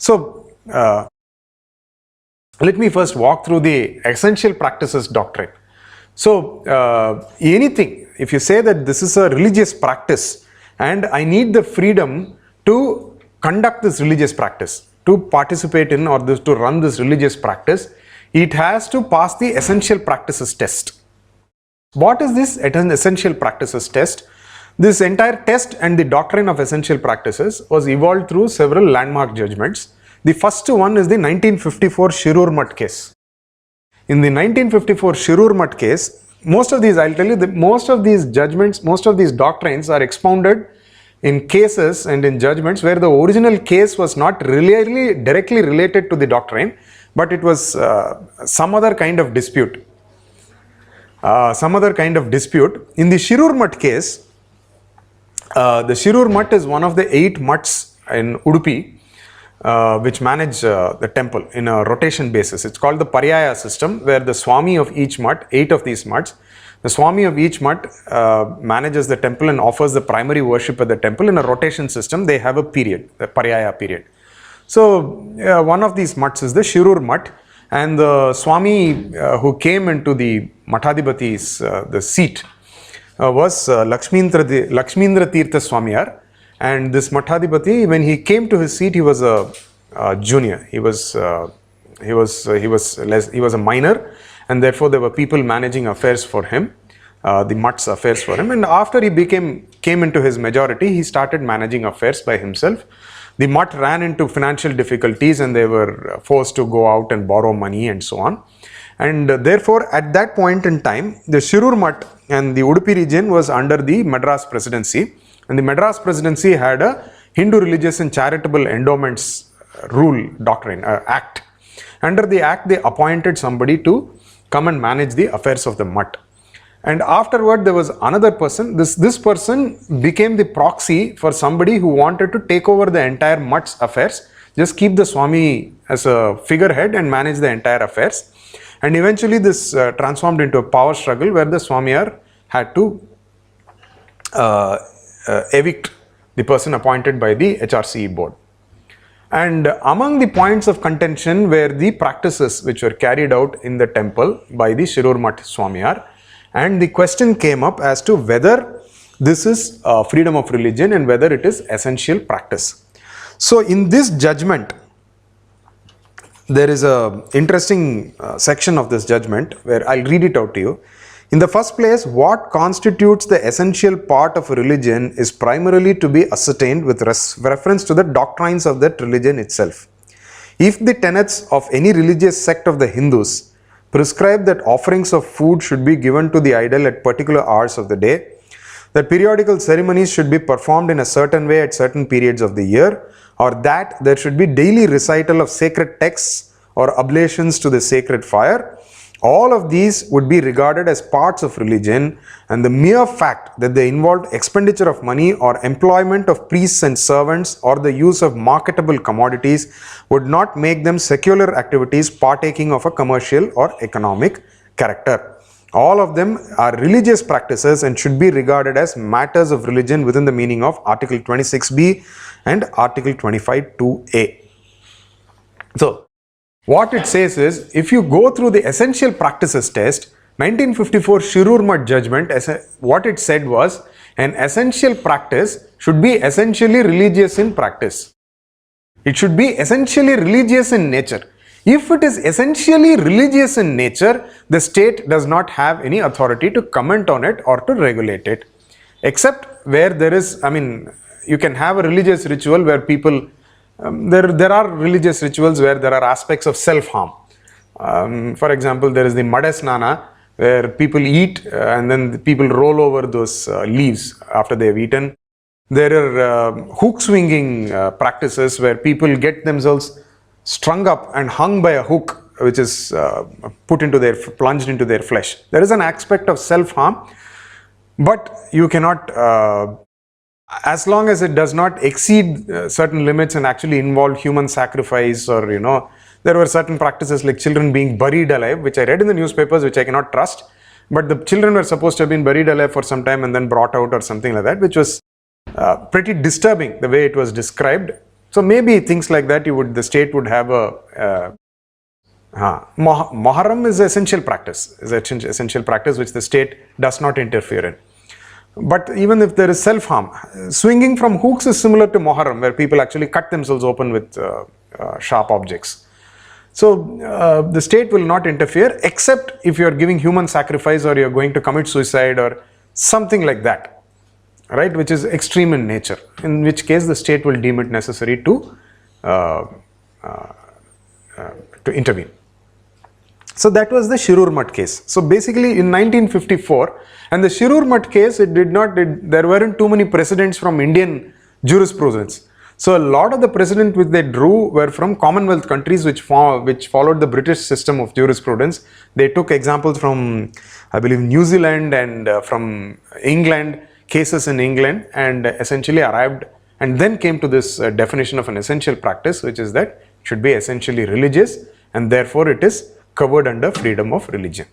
So, let me first walk through the essential practices doctrine. So, anything, if you say that this is a religious practice and I need the freedom to conduct this religious practice, to participate in or to run this religious practice, it has to pass the essential practices test. What is this essential practices test? This entire test and the doctrine of essential practices was evolved through several landmark judgments. The first one is the 1954 Shirur Mutt case. In the 1954 Shirur Mutt case, most of these, I'll tell you, most of these judgments, most of these doctrines are expounded in cases and in judgments where the original case was not really directly related to the doctrine, but it was some other kind of dispute. In the Shirur Mutt case, the Shirur Mutt is one of the 8 mutts in Udupi which manage the temple in a rotation basis. It's called the Paryaya system, where the Swami of each mutt, 8 of these mutts, the Swami of each mutt manages the temple and offers the primary worship at the temple in a rotation system. They have a period, the Paryaya period. So one of these mutts is the Shirur Mutt, and the Swami who came into the Mathadipati's the seat was Lakshmindra Tirtha Swamiyar. And this Mathadipati, when he came to his seat, he was a junior. He was a minor, and therefore there were people managing affairs for him, the mutt's affairs for him. And after he came into his majority, he started managing affairs by himself. The mutt ran into financial difficulties, and they were forced to go out and borrow money and so on. And therefore, at that point in time, the Shirur Mutt and the Udupi region was under the Madras Presidency. And the Madras Presidency had a Hindu Religious and Charitable Endowments Rule Doctrine, Act. Under the Act, they appointed somebody to come and manage the affairs of the mutt. And afterward, there was another person. This person became the proxy for somebody who wanted to take over the entire mutt's affairs, just keep the Swami as a figurehead and manage the entire affairs. And eventually, this transformed into a power struggle where the Swamiyar had to evict the person appointed by the HRCE board. And among the points of contention were the practices which were carried out in the temple by the Shirur Mutt Swamiyar, and the question came up as to whether this is freedom of religion and whether it is essential practice. So in this judgment, there is a interesting section of this judgment where I'll read it out to you. In the first place, what constitutes the essential part of a religion is primarily to be ascertained with reference to the doctrines of that religion itself. If the tenets of any religious sect of the Hindus prescribe that offerings of food should be given to the idol at particular hours of the day, that periodical ceremonies should be performed in a certain way at certain periods of the year, or that there should be daily recital of sacred texts or oblations to the sacred fire, all of these would be regarded as parts of religion, and the mere fact that they involved expenditure of money or employment of priests and servants or the use of marketable commodities would not make them secular activities partaking of a commercial or economic character. All of them are religious practices and should be regarded as matters of religion within the meaning of Article 26b and Article 25(2)(a). So, what it says is, if you go through the essential practices test, 1954 Shirur Mutt judgment, what it said was, an essential practice should be essentially religious in practice. It should be essentially religious in nature. If it is essentially religious in nature, the state does not have any authority to comment on it or to regulate it. Except where there is, you can have a religious ritual where people there are religious rituals where there are aspects of self-harm. For example, there is the Madasnana, where people eat and then the people roll over those leaves after they have eaten. There are hook swinging practices where people get themselves strung up and hung by a hook, which is plunged into their flesh. There is an aspect of self-harm, but you cannot as long as it does not exceed certain limits and actually involve human sacrifice, or there were certain practices like children being buried alive, which I read in the newspapers, which I cannot trust, but the children were supposed to have been buried alive for some time and then brought out or something like that, which was pretty disturbing the way it was described. So maybe things like that, the state would have a Muharram is essential practice, which the state does not interfere in. But even if there is self-harm, swinging from hooks is similar to Muharram, where people actually cut themselves open with sharp objects. So the state will not interfere except if you are giving human sacrifice or you are going to commit suicide or something like that, right, which is extreme in nature, in which case the state will deem it necessary to intervene. So that was the Shirur Mutt case. So basically in 1954, and the Shirur Mutt case, there weren't too many precedents from Indian jurisprudence. So a lot of the precedents which they drew were from Commonwealth countries which followed the British system of jurisprudence. They took examples from, I believe, New Zealand and from England, cases in England, and essentially arrived and then came to this definition of an essential practice, which is that it should be essentially religious and therefore it is covered under freedom of religion.